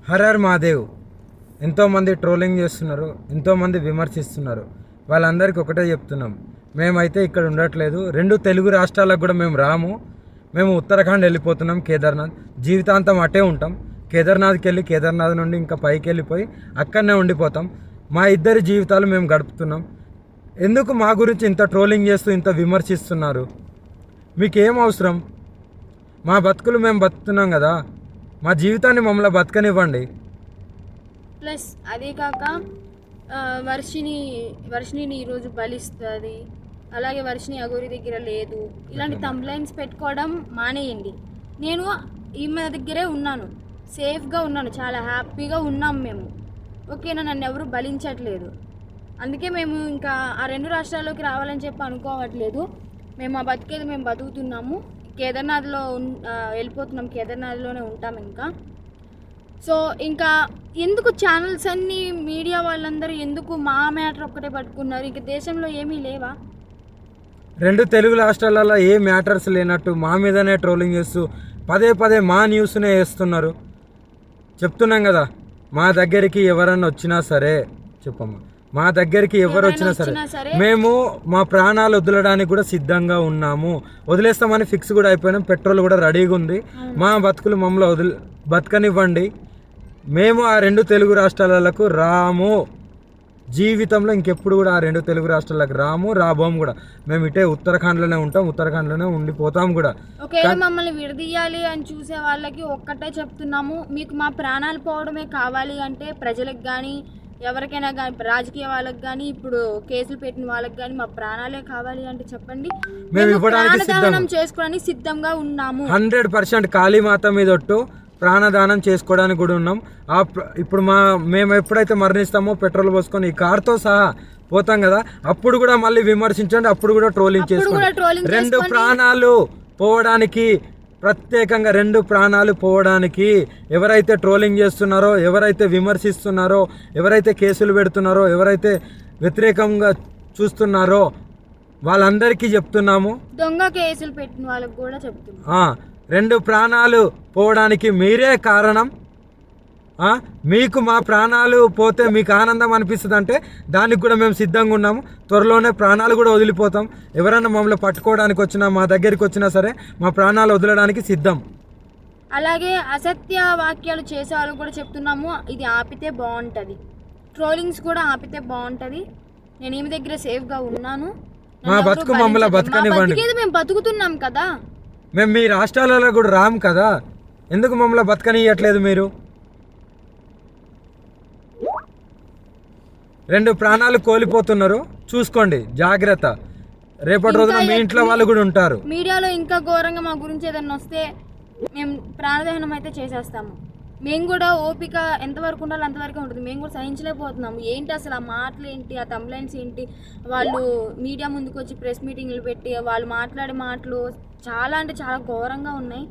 Her her Mahadev. ఎంతోమంది trolling చేస్తున్నారు, ఎంతోమంది విమర్శిస్తున్నారు. వాళ్ళందరికీ ఒకటే చెప్తున్నాం, మేమైతే ఇక్కడ ఉండట్లేదు. 2 తెలుగు రాష్ట్రాలకు కూడా మేము రాము. మేము ఉత్తరాఖండ్ వెళ్ళిపోతున్నాం, కేదార్నాథ్. జీవితాంతం అటే ఉంటాం. కేదార్నాథ్కి వెళ్ళి కేదార్నాథ్ నుండి ఇంకా పైకి వెళ్ళిపోయి అక్కడనే ఉండిపోతాం. మా ఇద్దరి జీవితాలు మేము గడుపుతున్నాం. ఎందుకు మా గురించి ఇంత ట్రోలింగ్ చేస్తూ ఇంత విమర్శిస్తున్నారు? మీకేం అవసరం? మా బతుకులు మేము బతుకుతున్నాం కదా, మా జీవితాన్ని మమ్మల్ని బతకనివ్వండి. ప్లస్ అదే కాక వర్షిని ఈరోజు బలిస్తుంది, అలాగే వర్షిని అగోరి దగ్గర లేదు, ఇలాంటి తంబ్లైన్స్ పెట్టుకోవడం మానేయండి. నేను ఈమె దగ్గరే ఉన్నాను, సేఫ్గా ఉన్నాను, చాలా హ్యాపీగా ఉన్నాం మేము. ఓకేనా, నన్ను ఎవరు బలించట్లేదు. అందుకే మేము ఇంకా ఆ 2 రాష్ట్రాల్లోకి రావాలని చెప్పి అనుకోవట్లేదు. మేము ఆ బతికేది మేము బతుకుతున్నాము. కేదార్నాథ్లో వెళ్ళిపోతున్నాం, కేదార్నాథ్లోనే ఉంటాం ఇంకా. సో ఇంకా ఎందుకు ఛానల్స్ అన్నీ, మీడియా వాళ్ళందరూ ఎందుకు మా మ్యాటర్ ఒక్కటే పట్టుకున్నారు? ఇంక దేశంలో ఏమీ లేవా? 2 తెలుగు రాష్ట్రాలలో ఏ మ్యాటర్స్ లేనట్టు మా మీదనే ట్రోలింగ్ చేస్తూ పదే మా న్యూస్నే వేస్తున్నారు. చెప్తున్నాం కదా, మా దగ్గరికి ఎవరన్నా వచ్చినా సరే, చెప్పమ్మా, మా దగ్గరికి ఎవరు వచ్చినా సరే మేము మా ప్రాణాలు వదలడానికి కూడా సిద్ధంగా ఉన్నాము. వదిలేస్తామని ఫిక్స్ కూడా అయిపోయినాం. పెట్రోల్ కూడా రెడీగా ఉంది. మా బతుకులు మమ్మల్ని బతకనివ్వండి. మేము ఆ 2 తెలుగు రాష్ట్రాలకు రాము. జీవితంలో ఇంకెప్పుడు కూడా ఆ 2 తెలుగు రాష్ట్రాలకు రాబోము కూడా. మేము ఇటే ఉత్తరాఖండ్లోనే ఉంటాం, ఉత్తరాఖండ్లోనే ఉండిపోతాం కూడా. ఒకవేళ మమ్మల్ని విడదీయాలి అని చూసే వాళ్ళకి ఒక్కటే చెప్తున్నాము, మీకు మా ప్రాణాలు పోవడమే కావాలి అంటే ప్రజలకు కానీ ఎవరికైనా కానీ, రాజకీయ వాళ్ళకి కానీ, ఇప్పుడు కేసులు పెట్టిన వాళ్ళకి కానీ మా ప్రాణాలే కావాలి అంటే చెప్పండి, మేము ఇవ్వడానికి చేసుకోవడానికి సిద్ధంగా ఉన్నాము. 100% కాళీమాత మీద ఒట్టు ప్రాణదానం చేసుకోవడానికి కూడా ఉన్నాం. ఇప్పుడు మేము ఎప్పుడైతే మరణిస్తామో పెట్రోల్ పోసుకొని ఈ కార్తో సహా పోతాం కదా, అప్పుడు కూడా మళ్ళీ విమర్శించండి, అప్పుడు కూడా ట్రోలింగ్ చేసుకోండి. 2 ప్రాణాలు పోవడానికి, ప్రత్యేకంగా 2 ప్రాణాలు పోవడానికి ఎవరైతే ట్రోలింగ్ చేస్తున్నారో, ఎవరైతే విమర్శిస్తున్నారో, ఎవరైతే కేసులు పెడుతున్నారో, ఎవరైతే వ్యతిరేకంగా చూస్తున్నారో వాళ్ళందరికీ చెప్తున్నాము. దొంగ కేసులు పెట్టిన వాళ్ళకి కూడా చెప్తున్నాము, 2 ప్రాణాలు పోవడానికి మీరే కారణం. మీకు మా ప్రాణాలు పోతే మీకు ఆనందం అనిపిస్తుంది అంటే దానికి కూడా మేము సిద్ధంగా ఉన్నాము. త్వరలోనే ప్రాణాలు కూడా వదిలిపోతాం. ఎవరైనా మమ్మల్ని పట్టుకోవడానికి వచ్చినా, మా దగ్గరికి వచ్చినా సరే మా ప్రాణాలు వదలడానికి సిద్ధం. అలాగే అసత్య వాక్యాలు చేసే వాళ్ళు కూడా చెప్తున్నాము, ఇది ఆపితే బాగుంటుంది. ట్రోలింగ్స్ కూడా ఆపితే బాగుంటుంది. నేను ఈమె దగ్గర సేఫ్గా ఉన్నాను. మా బతుకు మమ్మల్ని బతకనివ్వండి. మేము బతుకుతున్నాం కదా, మేము మీ రాష్ట్రాలలో కూడా రాము కదా, ఎందుకు మమ్మల్ని బతకనియట్లేదు మీరు? 2 ప్రాణాలు కోల్పోతున్నారు, చూసుకోండి, జాగ్రత్త. రేపటి రోజున మీ ఇంట్లో వాళ్ళు కూడా ఉంటారు. మీడియాలో ఇంకా ఘోరంగా మా గురించి ఏదైనా వస్తే మేము ప్రాణదహనం అయితే చేసేస్తాము. మేము కూడా ఓపిక ఎంతవరకు ఉండాలో అంతవరకు ఉంటుంది. మేము కూడా సహించలేకపోతున్నాము. ఏంటి అసలు ఆ మాటలు ఏంటి, ఆ తంబ్లైన్స్ ఏంటి, వాళ్ళు మీడియా ముందుకు వచ్చి ప్రెస్ మీటింగ్లు పెట్టి వాళ్ళు మాట్లాడే మాటలు చాలా అంటే చాలా ఘోరంగా ఉన్నాయి.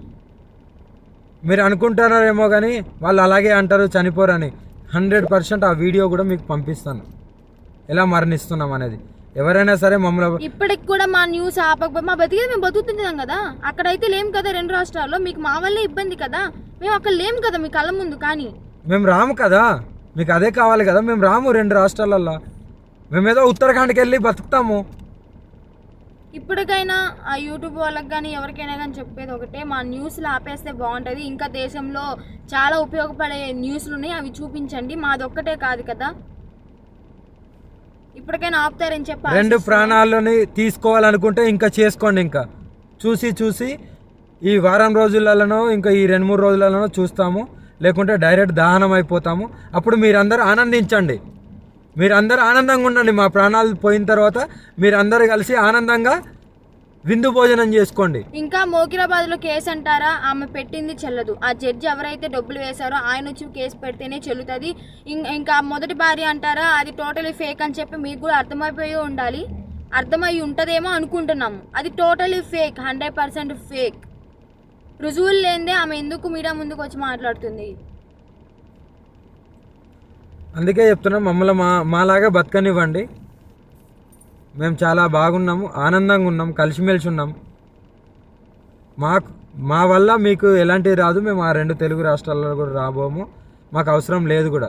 మీరు అనుకుంటున్నారేమో కానీ వాళ్ళు అలాగే అంటారు, చనిపోరని. 100% ఆ వీడియో కూడా మీకు పంపిస్తాను, ఎలా మరణిస్తున్నాం అనేది. ఎవరైనా సరే మమ్మల్ని ఇప్పటికి కూడా మా న్యూస్ ఆపకపోతే మా బతికేది మేము బతుకుతున్నాం కదా. అక్కడైతే లేం కదా 2 రాష్ట్రాల్లో, మీకు మా వల్లే ఇబ్బంది కదా. మేము అక్కడ లేం కదా మీ కళ్ళ ముందు. కానీ మేము రాము కదా, మీకు అదే కావాలి కదా. మేము రాము 2 రాష్ట్రాలల్లో, మేమేదో ఉత్తరాఖండ్కి వెళ్ళి బతుకుతాము. ఇప్పటికైనా ఆ యూట్యూబ్ వాళ్ళకి కానీ ఎవరికైనా కానీ చెప్పేది ఒకటే, మా న్యూస్లు ఆపేస్తే బాగుంటుంది. ఇంకా దేశంలో చాలా ఉపయోగపడే న్యూస్లు ఉన్నాయి, అవి చూపించండి. మాది ఒక్కటే కాదు కదా, ఇప్పటికైనా ఆపుతారని చెప్పి. 2 ప్రాణాలని తీసుకోవాలనుకుంటే ఇంకా చేసుకోండి. ఇంకా చూసి ఈ వారం రోజులలోనో ఇంకా ఈ 2-3 రోజులలోనో చూస్తాము, లేకుంటే డైరెక్ట్ దహనం అయిపోతాము. అప్పుడు మీరందరూ ఆనందించండి, మీరందరూ ఆనందంగా ఉండండి. మా ప్రాణాలు పోయిన తర్వాత మీరందరూ కలిసి ఆనందంగా విందు భోజనం చేసుకోండి. ఇంకా మోకిరాబాద్లో కేసు అంటారా, ఆమె పెట్టింది చెల్లదు. ఆ జడ్జి ఎవరైతే డబ్బులు వేశారో ఆయన వచ్చి కేసు పెడితేనే చెల్లుతుంది. ఇంకా మొదటి భార్య అంటారా, అది టోటలీ ఫేక్ అని చెప్పి మీకు కూడా అర్థమైపోయి ఉండాలి. అర్థమై ఉంటుందేమో అనుకుంటున్నాము. అది టోటలీ ఫేక్, 100% ఫేక్. రుజువులు లేనిదే ఆమె ఎందుకు మీడియా ముందుకు వచ్చి మాట్లాడుతుంది? అందుకే చెప్తున్నాం, మమ్మల్ని మాలాగా బతకనివ్వండి. మేము చాలా బాగున్నాము, ఆనందంగా ఉన్నాం, కలిసిమెలిసి ఉన్నాం. మా వల్ల మీకు ఎలాంటివి రాదు. మేము ఆ 2 తెలుగు రాష్ట్రాల్లో కూడా రాబోము. మాకు అవసరం లేదు కూడా.